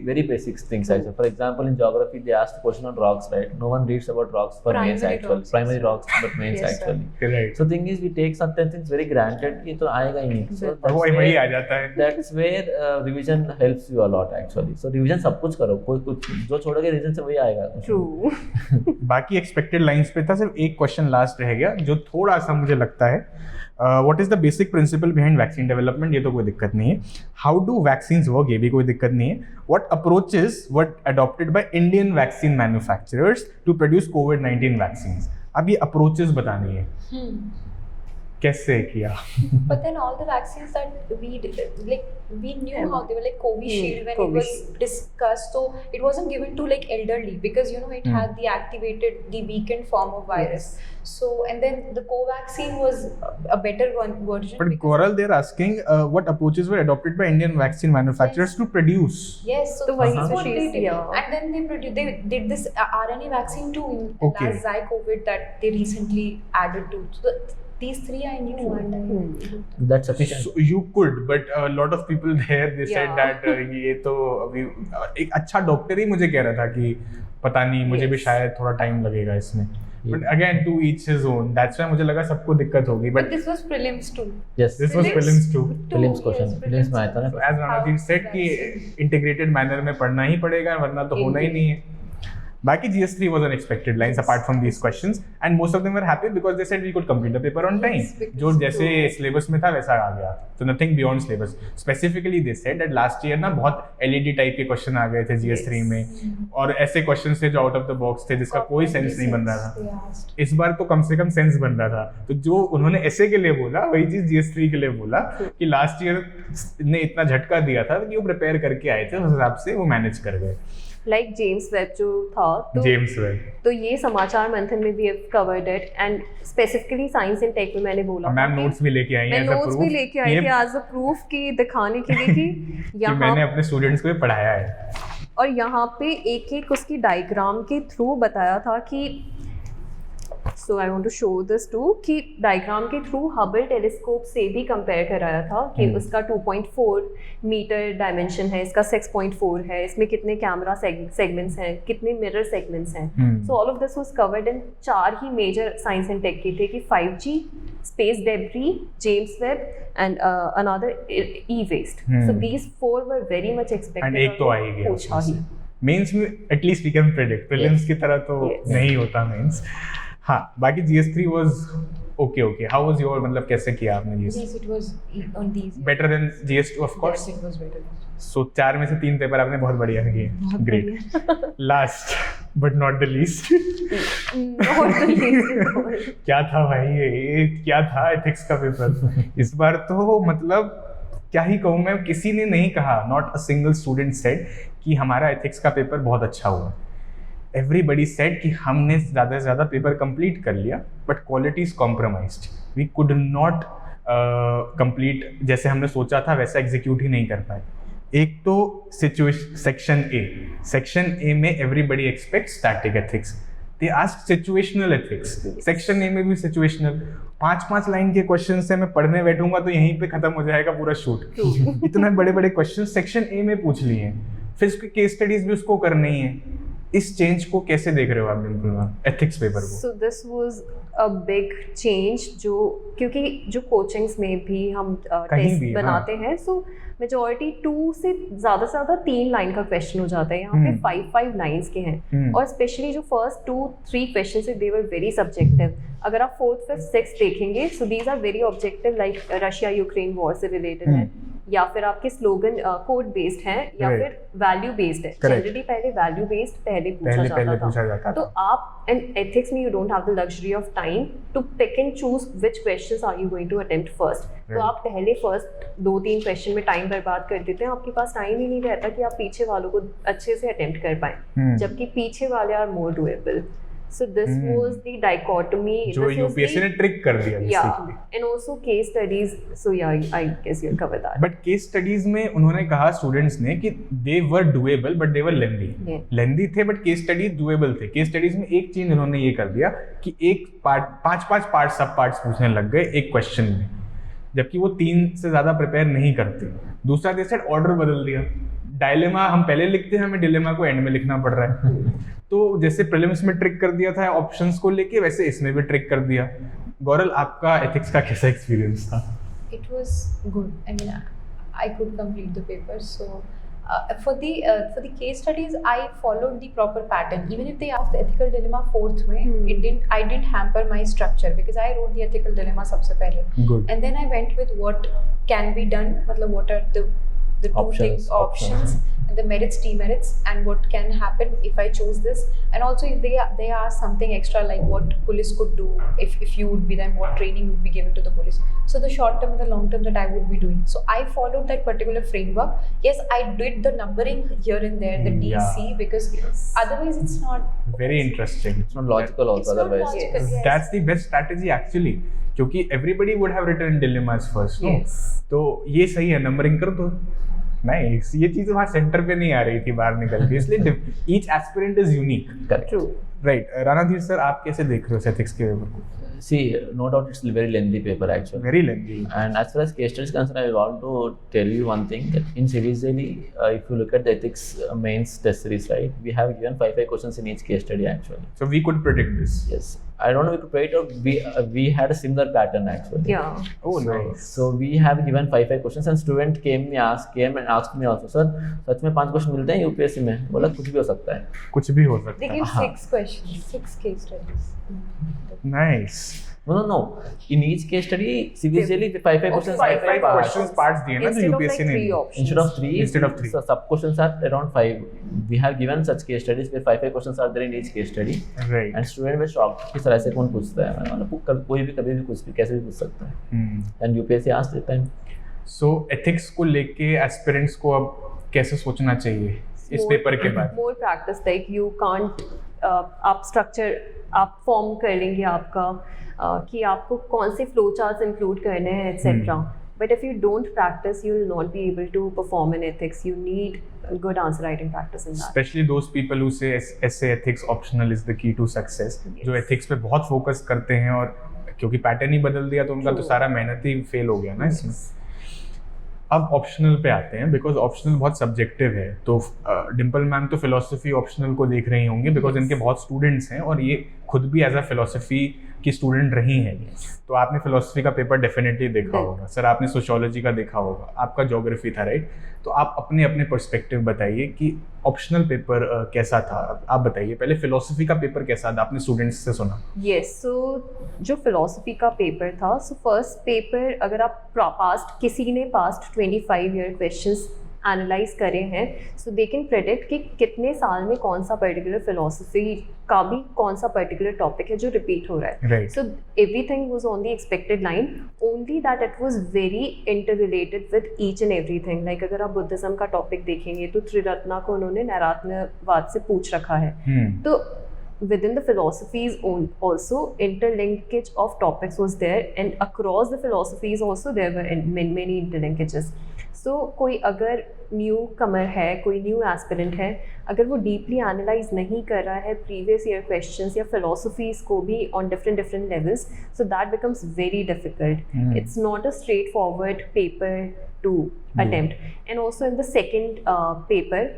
very basic things actually. For example, in geography they asked question on rocks, right? No one reads about rocks for mains Primary actually. rocks, Primary yes. rocks, but mains Yes, sir. actually. Right. So thing is we take certain things very granted, ये तो आएगा ही नहीं. So और वो वही आ जाता है। that's where revision helps you a lot actually. So revision सब कुछ करो, कोई कुछ जो छोड़ोगे revision से वही आएगा. True. बाकी एक्सपेक्टेड लाइंस पे था, सिर्फ एक क्वेश्चन लास्ट रह गया जो थोड़ा सा मुझे लगता है। What is the basic principle behind vaccine development? ये तो कोई दिक्कत नहीं है। How do vaccines work? ये भी कोई दिक्कत नहीं है। What approaches were adopted by Indian vaccine manufacturers to produce कोविड-19 वैक्सीन्स? अब ये अप्रोचेस बतानी है, कैसे किया? But then all the vaccines that we did, like we knew how they were, like Covishield when it was discussed, so it wasn't given to like elderly because it had the weakened form of virus. So and then the Covaxin was a better version. But because- Goral, they're asking what approaches were adopted by Indian vaccine manufacturers to produce. Yes, so तो वही that's what cheese, they did. yeah. And then they did this RNA vaccine too in Okay. last Zy COVID that they recently added to. So these three I knew and I That's sufficient. So you could, but a lot of people there they said Yeah. that ये तो अभी एक अच्छा doctor ही मुझे कह रहा था कि पता नहीं मुझे भी Yes. शायद थोड़ा टाइम लगेगा इसमें. But again, to each his own. That's why मुझे लगा सबको दिक्कत होगी. but But this was prelims too. Yes. this was prelims too. Prelims question. Prelims में आया था So ना. as Ranadeep said कि integrated manner में पढ़ना ही पड़ेगा वरना तो होना ही नहीं है. बाकी GS3 was unexpected lines apart from these questions and most of them were happy because they said we could complete the paper on time. Yes, because जो जैसे syllabus में था वैसा आ गया. So nothing beyond syllabus. Specifically they said that last year ना बहुत LED type के question आ गए थे GS3 में और ऐसे questions थे जो out of the box थे जिसका कोई sense नहीं बन रहा था. They asked. इस बार तो कम से कम सेंस बन रहा था. तो जो उन्होंने ऐसे के लिए बोला वही चीज GS3 के लिए बोला कि लास्ट ईयर ने इतना झटका दिया था कि वो प्रिपेयर करके आए थे उस हिसाब से वो मैनेज कर गए. लाइक जेम्स वेब जो था जेम्स वेब तो ये समाचार मंथन में भी have covered it and specifically science and tech में मैंने बोला था मैम कि- नोट्स भी लेके आई मैं हैं as a नोट्स भी proof. लेके आई ये थी एज अ प्रूफ कि दिखाने के लिए कि कि यहाँ मैंने अपने स्टूडेंट्स को ये पढ़ाया है. और यहाँ पे एक एक उसकी डायग्राम के थ्रू बताया था कि so I want to show this to कि डायग्राम के थ्रू हबल टेलीस्कोप से भी कंपेयर कराया था कि उसका 2.4 मीटर डायमेंशन है, इसका 6.4 है, इसमें कितने कैमरा सेगमेंट्स हैं, कितने मिरर सेगमेंट्स हैं. So all of this was covered in 4 ही मेजर साइंस एंड टेक के थे कि 5G, space debris, James Webb and another e-waste. So these 4 were very much expected and एक तो आ ही गया पूछा ही. मेंस में at least we can predict. Prelims की तरह तो Yes. नहीं होता मेंस. हाँ बाकी GS3 was okay. How was your मतलब कैसे किया आपने GS3? Yes, it was on these. Better than GS2 of course. Yes, it was better. सो 4 में से 3 पेपर आपने बहुत बढ़िया किए. Great. Last but not the least Not the least. क्या था भाई ये क्या था एथिक्स का पेपर. इस बार तो मतलब क्या ही कहूँ मैं. किसी ने नहीं कहा, not a single student said कि हमारा एथिक्स का पेपर बहुत अच्छा हुआ. एवरीबडी सेड कि हमने ज़्यादा से ज़्यादा पेपर कंप्लीट कर लिया but quality is compromised. We could not complete जैसे हमने सोचा था वैसा एग्जीक्यूट ही नहीं कर पाए. एक तो सेक्शन ए में everybody expect static ethics. They ask situational ethics. Section A में भी सिचुएशनल. 5-5 लाइन के क्वेश्चन से मैं पढ़ने बैठूंगा तो यहीं पे खत्म हो जाएगा पूरा शूट. इतने बड़े बड़े क्वेश्चन सेक्शन ए में पूछ लिए हैं, फिर उसके केस स्टडीज भी उसको करनी है. इस चेंज को कैसे देख रहे हो आप डिम्पल मैम एथिक्स पेपर को? So this was a big change जो क्योंकि जो कोचिंग्स में भी हम टेस्ट भी, बनाते हैं सो मेजॉरिटी 2 से ज़्यादा 3 लाइन का क्वेश्चन हो जाता है. यहाँ पे 5 लाइंस के हैं और स्पेशली जो फर्स्ट 2-3 क्वेश्चन है दे वर वेरी सब्जेक्टिव. अगर आप 4th, 5th, 6th देखेंगे so these are very objective like Russia Ukraine war से रिलेटेड है या फिर आपके स्लोगन कोड बेस्ड हैं या Right. फिर वैल्यू बेस्ड है. Correct. जनरली पहले वैल्यू बेस्ड पहले पूछा जाता था. तो आप इन एथिक्स में you don't have the luxury of time to pick and choose which questions are you going to attempt first. तो Right. आप पहले फर्स्ट 2-3 क्वेश्चन में टाइम बर्बाद कर देते हैं. आपके पास टाइम ही नहीं रहता कि आप पीछे वालों को अच्छे से अटेम्प्ट कर पाएं जबकि पीछे वाले are more doable. So this was the dichotomy. जो यूपीएससी ने ट्रिक कर दिया Yeah, basically. and also case studies. So yeah, I guess you'll cover that. But case studies में उन्होंने कहा स्टूडेंट्स ने कि they were doable but they were lengthy. Yeah. Lengthy थे बट केस स्टडीज डुएबल थे. Case studies में एक चीज उन्होंने ये कर दिया कि एक पार्ट 5 पार्ट सब पार्ट्स पूछने लग गए एक क्वेश्चन में, जबकि वो 3 से ज्यादा प्रिपेयर नहीं करते. दूसरा दे सेड ऑर्डर बदल दिया. डायलेमा हम पहले लिखते हैं, हमें डिलेमा को एंड में लिखना पड़ रहा है. तो जैसे प्रीलिम्स में ट्रिक कर दिया था ऑप्शंस को लेके वैसे इसमें भी ट्रिक कर दिया. गौरल आपका एथिक्स का कैसा एक्सपीरियंस था? It was good. I mean, I could complete the paper. So for the case studies, I followed the proper pattern. Even if they asked the ethical dilemma 4th way, I didn't hamper my structure because I wrote the ethical dilemma सबसे पहले. Good. And then I went with what can be done. मतलब what are the two things, options and the merits, demerits, and what can happen if I choose this. And also if they ask something extra like what police could do if you would be them, what training would be given to the police. So the short term and the long term that I would be doing. So I followed that particular framework. Yes, I did the numbering here and there, the DC, because otherwise it's not Very interesting. It's not logical also it's not otherwise. logical. Yes. Yes. That's the best strategy actually. क्योंकि everybody would have written dilemmas first. No? Yes. तो ये सही है, numbering कर दो. Nice. ये चीज वहाँ सेंटर पे नहीं आ रही थी बाहर निकल के, इसलिए each aspirant is unique. Correct. True. Right रानाधीर sir, आप कैसे देख रहे हो एथिक्स के पेपर को? See, no doubt it's a very lengthy paper actually. Very lengthy. And as far as case study is concerned, I want to tell you one thing. That in Civis Daily, if you look at the ethics mains test series, right, we have given 5 questions in each case study actually. So we could predict this. Yes, I don't know if we could predict or we had a similar pattern actually. Yeah. Oh, So, nice. so we have given 5 questions and student came and asked me also, sir, सच में 5 question मिलते हैं UPSC में? बोला कुछ भी हो सकता है. कुछ भी हो सकता They है. give 6 questions, 6 case studies. Nice. No. In each case study, Civis Daily 5 questions. Five questions parts दिए ना जो Instead of like यूपीएससी ने 3 दिए. options. Instead of 3, Instead of 3. so sub questions are around 5. We have given such case studies where 5 questions are there in each case study. Right. And student were shocked कि sir ऐसे कौन पूछता है? मैंने बोला कोई भी कभी भी कुछ भी कैसे भी पूछ सकता है. And UPSC asked that time. So ethics को लेके एस्पिरेंट्स को अब कैसे सोचना चाहिए इस पेपर के बाद? More practice, like you can't आप स्ट्रक्चर आप फॉर्म कर लेंगे आपका कि आपको कौन से फ्लो चार्ट्स इंक्लूड करने हैं etcetera, but if you don't practise you will not be able to perform in ethics. You need good answer writing practice in that. Especially those people who say essay ethics optional is the key to success. जो ethics पे बहुत focus करते हैं और क्योंकि pattern ही बदल दिया तो उनका तो सारा मेहनत ही फेल हो गया ना इसमें. अब ऑप्शनल पे आते हैं बिकॉज ऑप्शनल बहुत सब्जेक्टिव है. तो डिम्पल मैम तो फिलोसफी ऑप्शनल को देख रही होंगी बिकॉज इनके बहुत स्टूडेंट्स हैं और ये खुद भी एज अ फिलोसफी की स्टूडेंट रही हैं. तो आपने फिलोसफी का पेपर डेफिनेटली देखा होगा. सर आपने सोशियोलॉजी का देखा होगा, आपका ज्योग्राफी था राइट. तो आप अपने अपने पर्सपेक्टिव बताइए कि ऑप्शनल पेपर कैसा था. आप बताइए पहले फिलोसफी का पेपर कैसा था, आपने स्टूडेंट्स से सुना. यस, सो जो फिलोसफी का पेपर था, सो फर्स्ट पेपर अगर आप पास्ट किसी ने पास्ट 25 ईयर क्वेश्चंस एनालाइज करे हैं सो दे कैन प्रेडिक्ट कि कितने साल में कौन सा पर्टिकुलर फिलोसफी का भी कौन सा पर्टिकुलर टॉपिक है जो रिपीट हो रहा है. Right. So everything was on the expected line, only that it was very inter related with each and everything. Like अगर आप बुद्धिज्म का टॉपिक देखेंगे तो त्रिरत्ना को उन्होंने नैरात्म्यवाद से पूछ रखा है. तो within the philosophies also interlinkage of topics was there, and across the philosophies also there were many interlinkages. So कोई अगर न्यू कमर है, कोई न्यू एस्पिरेंट है, अगर वो डीपली एनालाइज नहीं कर रहा है प्रीवियस ईयर क्वेश्चंस या फिलोसफीज को भी on different levels, so that becomes very difficult. It's not a straight forward paper two attempt. And also in the second paper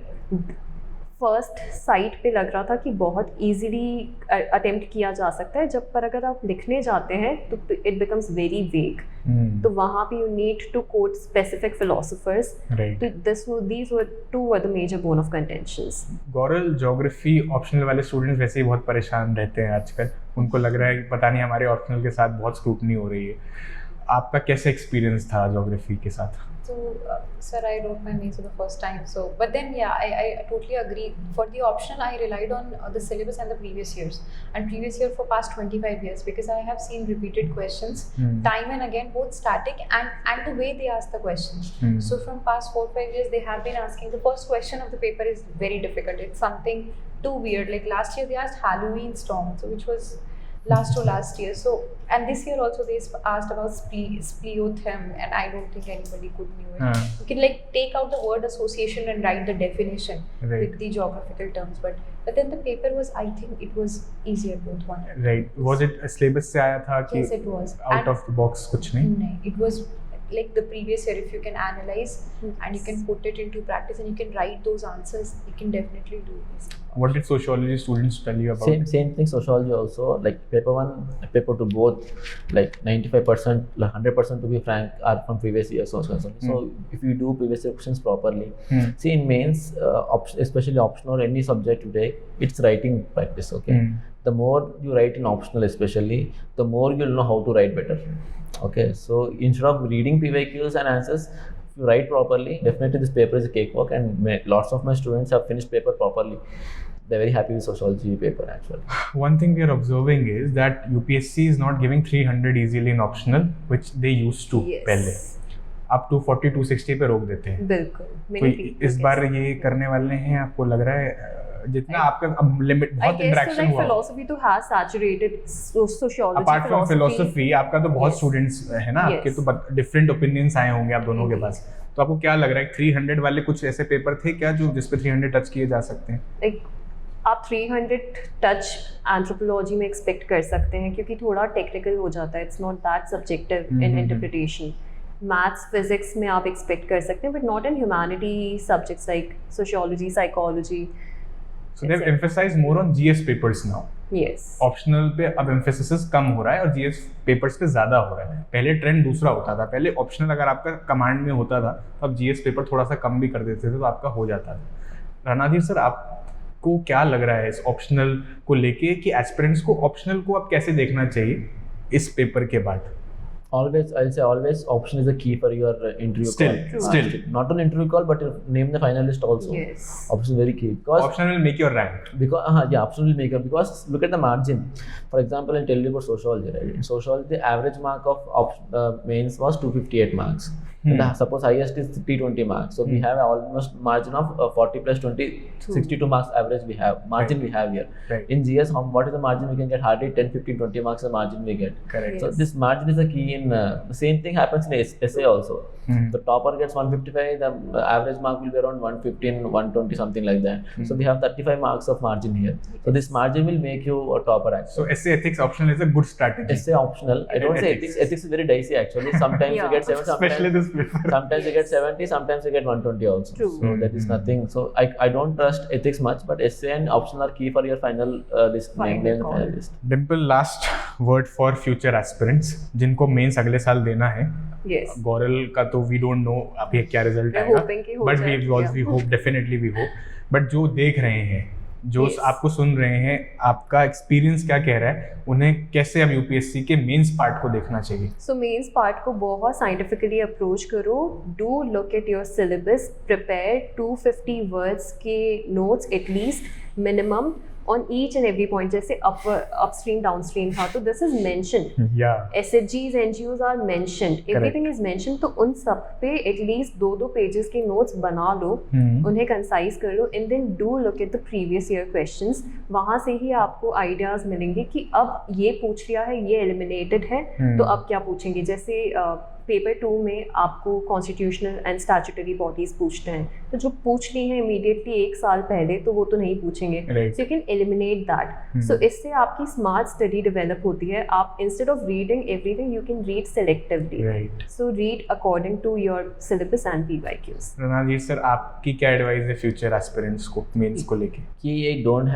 first sight पे लग रहा था कि बहुत इजीली अटेम्प्ट किया जा सकता है, जब पर अगर आप लिखने जाते हैं तो इट बिकम्स वेरी वेग. तो वहाँ पे you need to quote specific philosophers. तो these were two were the major bone of contentions. Gaurav, geography optional वाले स्टूडेंट्स वैसे ही बहुत परेशान रहते हैं आजकल. उनको लग रहा है कि पता नहीं हमारे ऑप्शनल के साथ बहुत स्क्रूटनी हो रही है. आपका कैसे एक्सपीरियंस था ज्योग्राफी के साथ? So, sir, I wrote my mains for the first time. So, but then, yeah, I totally agree. For the optional, I relied on the syllabus and the previous years. And previous year for past 25 years, because I have seen repeated questions time and again, both static and the way they ask the questions. So, from past 4-5 years, they have been asking. The first question of the paper is very difficult. It's something too weird. Like last year, they asked Halloween storm, so which was last year. So, and this year also they asked about spleothem, and I don't think anybody could knew it. You can like take out the word association and write the definition with the geographical terms, but then the paper was, I think it was easier both one. Right. Was it syllabus से आया था कि Yes, it was. out of the box कुछ नहीं? No, it was like the previous year. If you can analyze and you can put it into practice and you can write those answers, you can definitely do this. What did sociology students tell you about? Same thing. Sociology also, like paper 1, paper 2, both like 95%, like 100% to be frank, are from previous years also. So if you do previous year questions properly, see in mains, especially optional or any subject you take, it's writing practice. Okay, the more you write in optional, especially, the more you'll know how to write better. Okay, so instead of reading PYQs and answers, if you write properly, definitely this paper is a cakewalk, and lots of my students have finished paper properly. They're very happy with sociology paper actually. One thing we are observing is that UPSC is not giving 300 easily in optional, which they used to पहले. अब 240, 260 पे रोक देते हैं. बिल्कुल. तो इस बार ये करने वाले हैं, आपको लग रहा है जितना आपका अब लिमिट बहुत इंटरेक्शन हुआ. फिलोसफी तो has saturated sociology. Apart from philosophy आपका तो बहुत स्टूडेंट्स है ना, आपके तो डिफरेंट ओपिनियंस आए होंगे आप दोनों के पास. तो आपको क्या लग रहा है 300 वाले कुछ ऐसे पेपर थे क्या जो जिस पे 300 टच किए जा सकते हैं? आप 300 टच एंथ्रोपोलॉजी में एक्सपेक्ट कर सकते हैं क्योंकि थोड़ा टेक्निकल हो जाता है, it's not that subjective in interpretation. Maths physics में आप एक्सपेक्ट कर सकते हैं but not in humanity subjects like sociology, psychology. So they've emphasized more on GS papers now. Yes. Optional पे अब एम्फेसिस कम हो रहा है और GS पेपर्स पे ज़्यादा हो रहा है। पहले ट्रेंड दूसरा होता था, पहले ऑप्शनल अगर आपका कमांड में होता था तो अब GS पेपर थोड़ा सा कम भी कर देते थे तो आपका हो जाता था। रणधीर सर, आपको क्या लग रहा है इस ऑप्शनल को लेके कि एस्पिरेंट्स को ऑप्शनल को अब कैसे देखना चाहिए इस पेपर के बाद? Always, I'll say always option is a key for your interview Still, call. still. Not an interview call, but name the finalist also. Yes. Option is very key because optional will make your rank. yeah, option will make up because look at the margin. For example, I'll tell you about sociology. Right? In sociology, the average mark of mains was 258 marks. And suppose highest is 320 marks. So we have almost margin of 40 plus 20, 62 marks average we have. Margin we have here. Right. In GS, what is the margin we can get? Hardly 10, 15, 20 marks the margin we get. Correct. So Yes. this margin is a key in the same thing happens in essay also. The topper gets 155, the average mark will be around 115, 120, something like that. So we have 35 marks of margin here. So this margin will make you a topper actually. So essay ethics optional is a good strategy. Essay optional. I don't say Ethics. ethics. Ethics is very dicey actually. Sometimes Yeah. you get 7, Especially sometimes, this paper. sometimes you get 70, sometimes you get 120 also. True. So that is nothing. So I don't trust ethics much, but essay and optional are key for your final list. Final name the call. final list. Dimple, last word for future aspirants जिनको mains अगले साल देना है। Yes. गौरल का तो we don't know अभी क्या result We're आएगा, hoping कि हो बट जाए, we yeah. Hope, definitely we hope. But जो देख रहे हैं, जो Yes. आपको सुन रहे हैं, आपका एक्सपीरियंस क्या कह रहा है, उन्हें कैसे अब यूपीएससी के मेंस पार्ट को देखना चाहिए? सो मेंस पार्ट को बहुत साइंटिफिकली अप्रोच करो। Do look at your syllabus, prepare 250 words के notes at least minimum on each and every point. जैसे अपस्ट्रीम डाउनस्ट्रीम था तो दिस इज मेंशन्ड, या SHGs, NGOs are mentioned, everything is mentioned. तो उन सब पे एटलीस्ट 2-2 पेजेस के नोट्स बना लो, उन्हें कंसाइज कर लो and then do look at the previous year questions. वहाँ से ही आपको आइडियाज़ मिलेंगे कि अब ये पूछ लिया है, ये एलिमिनेटेड है, तो अब क्या पूछेंगे। जैसे पेपर 2 में आपको कॉन्स्टिट्यूशनल एंड स्टैट्यूटरी बॉडीज पूछते हैं, तो जो पूछ ली हैं इमीडिएटली 1 साल पहले तो वो तो नहीं पूछेंगे, Right. So you can eliminate that. So इससे आपकी स्मार्ट स्टडी डेवलप होती है। आप instead of reading everything you can read selectively, right. So read according to your syllabus and PYQs। Randhir sir, आपकी क्या एडवाइस है फ्यूचर एस्पिरेंट्स को mains को लेके? कि don't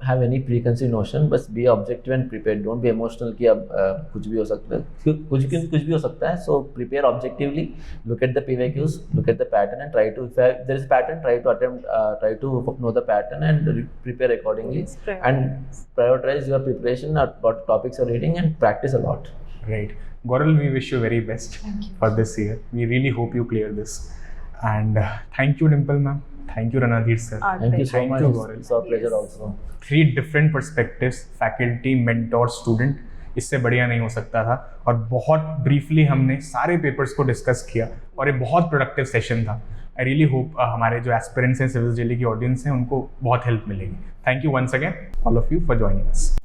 have any preconceived notion, बस be objective and prepared. Don't be emotional कि अब कुछ भी हो सकता है, कुछ भी हो सकता है. So prepare objectively, look at the PYQs, look at the pattern and try to, if there is a pattern, try to know the pattern and prepare accordingly. Yes, and prioritize your preparation at what topics you're reading and practice a lot. Right. Goral, we wish you very best for this year. We really hope you clear this. And thank you, Dimple ma'am. Thank you, Ranadhir sir. Thank you so Thank much. you, Gaurav. It's our pleasure Yes. also. 3 different perspectives, faculty, mentor, student. इससे बढ़िया नहीं हो सकता था और बहुत briefly हमने सारे पेपर्स को डिस्कस किया और ये बहुत प्रोडक्टिव सेशन था। आई रियली होप हमारे जो एस्पिरेंट्स हैं, सिविल्स डेली की ऑडियंस हैं, उनको बहुत हेल्प मिलेगी। Thank you once again all of you for joining us.